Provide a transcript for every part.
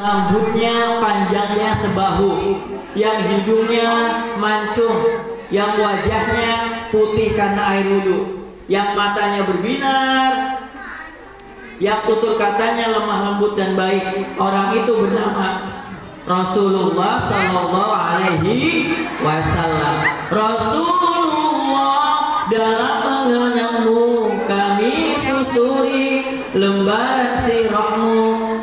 rambutnya panjangnya sebahu, yang hidungnya mancung, yang wajahnya putih karena air wudhu, yang matanya berbinar, yang tutur katanya lemah lembut dan baik. Orang itu bernama Rasulullah Sallallahu Alaihi Wasallam. Rasulullah, dalam mengenangmu kami susuri lembaran sirahmu,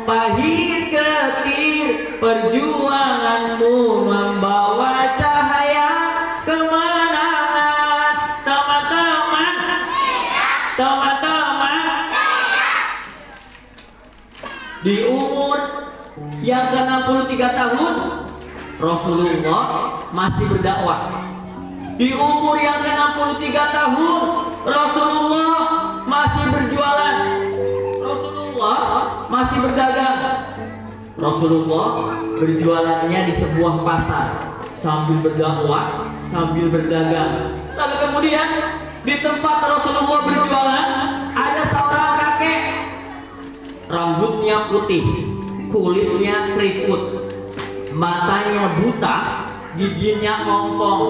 pahit getir perjuanganmu membawa cahaya kemenangan. Teman-teman, di umur yang ke-63 tahun Rasulullah masih berdakwah. Di umur yang ke-63 tahun Rasulullah masih berjualan. Rasulullah masih berdagang. Rasulullah berjualannya di sebuah pasar sambil berdakwah, sambil berdagang. Lalu kemudian di tempat Rasulullah berjualan ada seorang kakek, rambutnya putih, kulitnya keriput, matanya buta, giginya ompong.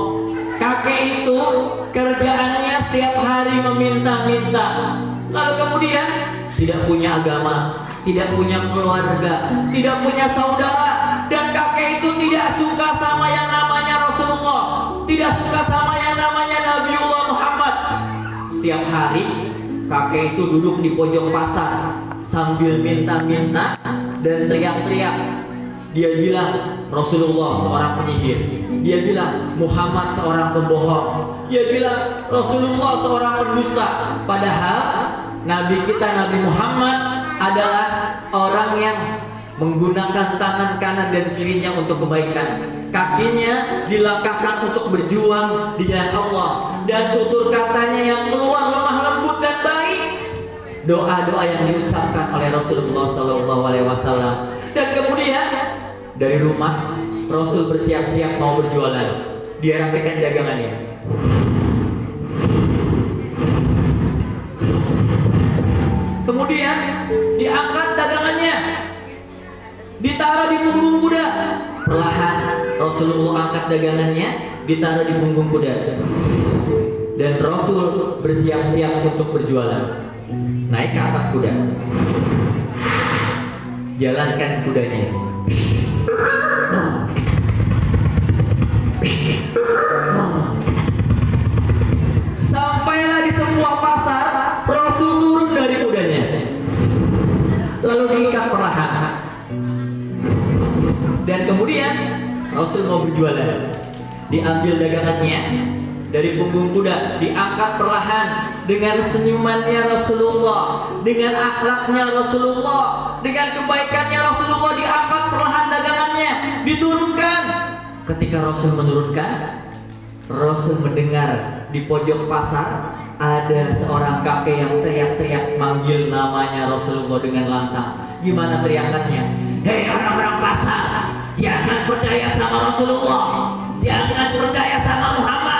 Kakek itu kerjaannya setiap hari meminta-minta. Lalu kemudian tidak punya agama, tidak punya keluarga, tidak punya saudara, dan kakek itu tidak suka sama yang namanya Rasulullah, tidak suka sama yang namanya Nabiullah Muhammad. Setiap hari kakek itu duduk di pojok pasar sambil minta-minta dan teriak-teriak. Dia bilang Rasulullah seorang penyihir, dia bilang Muhammad seorang pembohong, dia bilang Rasulullah seorang pendusta. Padahal Nabi kita, Nabi Muhammad adalah orang yang menggunakan tangan kanan dan kirinya untuk kebaikan. Kakinya dilangkahkan untuk berjuang di jalan Allah, dan tutur katanya yang keluar lemah lembut dan baik. Doa-doa yang diucapkan oleh Rasulullah SAW. Dan kemudian dari rumah Rasul bersiap-siap mau berjualan. Dia rapikan dagangannya. Kemudian diangkat dagangannya, ditaruh di punggung kuda. Perlahan Rasulullah angkat dagangannya, ditaruh di punggung kuda, dan Rasul bersiap-siap untuk berjualan. Naik ke atas kuda, jalankan kudanya. Sampailah di sebuah pasar, Rasul turun dari kudanya, lalu diikat perlahan. Dan kemudian Rasul mau berjualan. Diambil dagangannya dari punggung kuda, diangkat perlahan. Dengan senyumannya Rasulullah, dengan akhlaknya Rasulullah, dengan kebaikannya Rasulullah, diangkat perlahan dagangannya, diturunkan. Ketika Rasul menurunkan, Rasul mendengar di pojok pasar ada seorang kakek yang teriak-teriak manggil namanya Rasulullah dengan lantang. Gimana teriakannya? Hei orang-orang pasar, jangan percaya sama Rasulullah, jangan percaya sama Muhammad.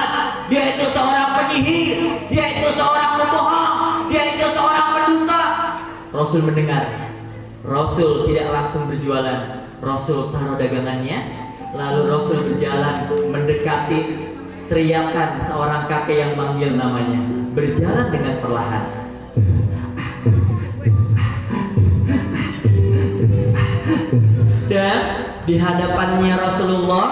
Dia itu seorang penyihir, dia itu seorang pembohong, dia itu seorang pendusta. Rasul mendengar. Rasul tidak langsung berjualan. Rasul taruh dagangannya, lalu Rasul berjalan mendekati teriakan seorang kakek yang manggil namanya. Berjalan dengan perlahan. Dan di hadapannya Rasulullah,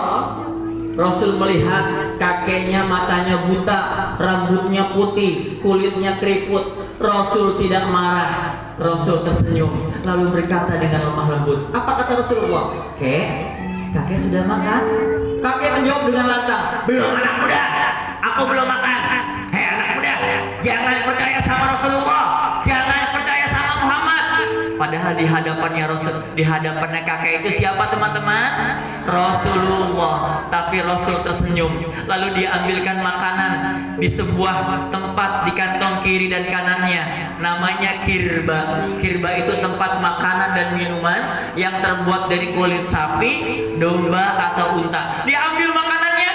Rasul melihat kakeknya matanya buta, rambutnya putih, kulitnya keriput. Rasul tidak marah, Rasul tersenyum, lalu berkata dengan lemah lembut. Apa kata Rasulullah? Kakek sudah makan? Kakek menjawab dengan lantang, belum anak muda, aku belum makan. Hei anak muda, jangan percaya sama Rasulullah, jangan percaya sama Muhammad. Padahal di hadapannya Rasul, di hadapannya kakek itu siapa teman-teman? Rasulullah. Tapi Rasul tersenyum, lalu dia ambilkan makanan di sebuah tempat di kantong kiri dan kanannya, namanya kirba. Kirba itu tempat makanan dan minuman yang terbuat dari kulit sapi, domba atau unta. Dia ambil makanannya,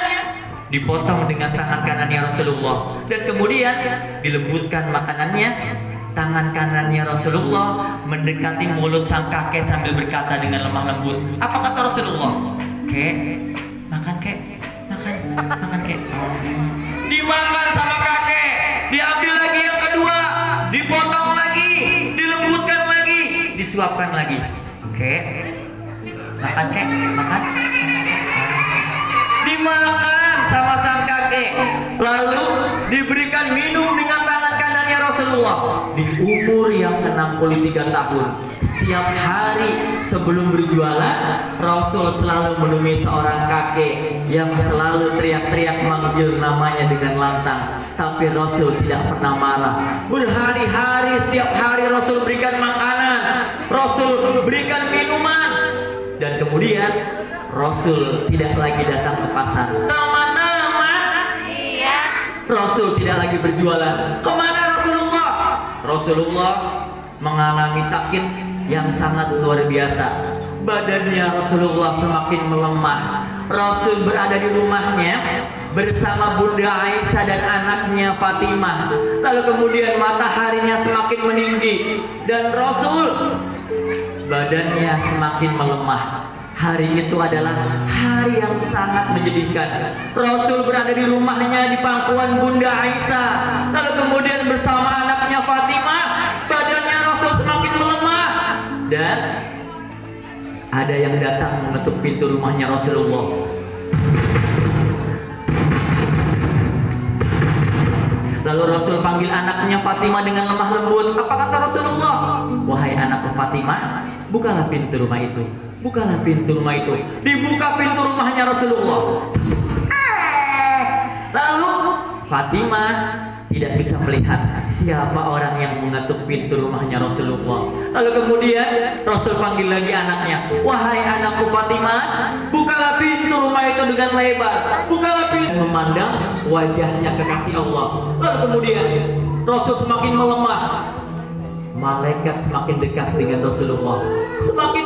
dipotong dengan tangan kanannya Rasulullah, dan kemudian dilembutkan makanannya, tangan kanannya Rasulullah mendekati mulut sang kakek sambil berkata dengan lemah lembut. Apa kata Rasulullah? Kek, makan kek, makan kek. Dimakan sama kakek, diambil lagi yang kedua, dipotong lagi, dilembutkan lagi, disuapkan lagi. Kek, makan kek, makan. Dimakan sama sang kakek, lalu diberikan minum dengan tangan kanannya Rasulullah. Di umur yang 63 tahun, setiap hari sebelum berjualan, Rasul selalu menemui seorang kakek yang selalu teriak-teriak manggil namanya dengan lantang. Tapi Rasul tidak pernah marah. Berhari-hari, setiap hari Rasul berikan makanan, Rasul berikan minuman. Dan kemudian Rasul tidak lagi datang ke pasar. Nama-nama, iya. Rasul tidak lagi berjualan. Kemana Rasulullah? Rasulullah mengalami sakit yang sangat luar biasa. Badannya Rasulullah semakin melemah. Rasul berada di rumahnya bersama Bunda Aisyah dan anaknya Fatimah. Lalu kemudian mataharinya semakin meninggi dan Rasul badannya semakin melemah. Hari itu adalah hari yang sangat menyedihkan. Rasul berada di rumahnya di pangkuan Bunda Aisyah. Lalu kemudian bersama anaknya Fatimah, badannya Rasul semakin melemah. Dan ada yang datang mengetuk pintu rumahnya Rasulullah. Lalu Rasul panggil anaknya Fatimah dengan lemah lembut. Apa kata Rasulullah? Wahai anakku Fatimah, bukalah pintu rumah itu. Bukalah pintu rumah itu. Dibuka pintu rumahnya Rasulullah. Lalu Fatimah tidak bisa melihat siapa orang yang mengetuk pintu rumahnya Rasulullah. Lalu kemudian Rasul panggil lagi anaknya. Wahai anakku Fatimah, bukalah pintu rumah itu dengan lebar. Bukalah pintu. Memandang wajahnya kekasih Allah. Lalu kemudian Rasul semakin melemah. Malaikat semakin dekat dengan Rasulullah. Semakin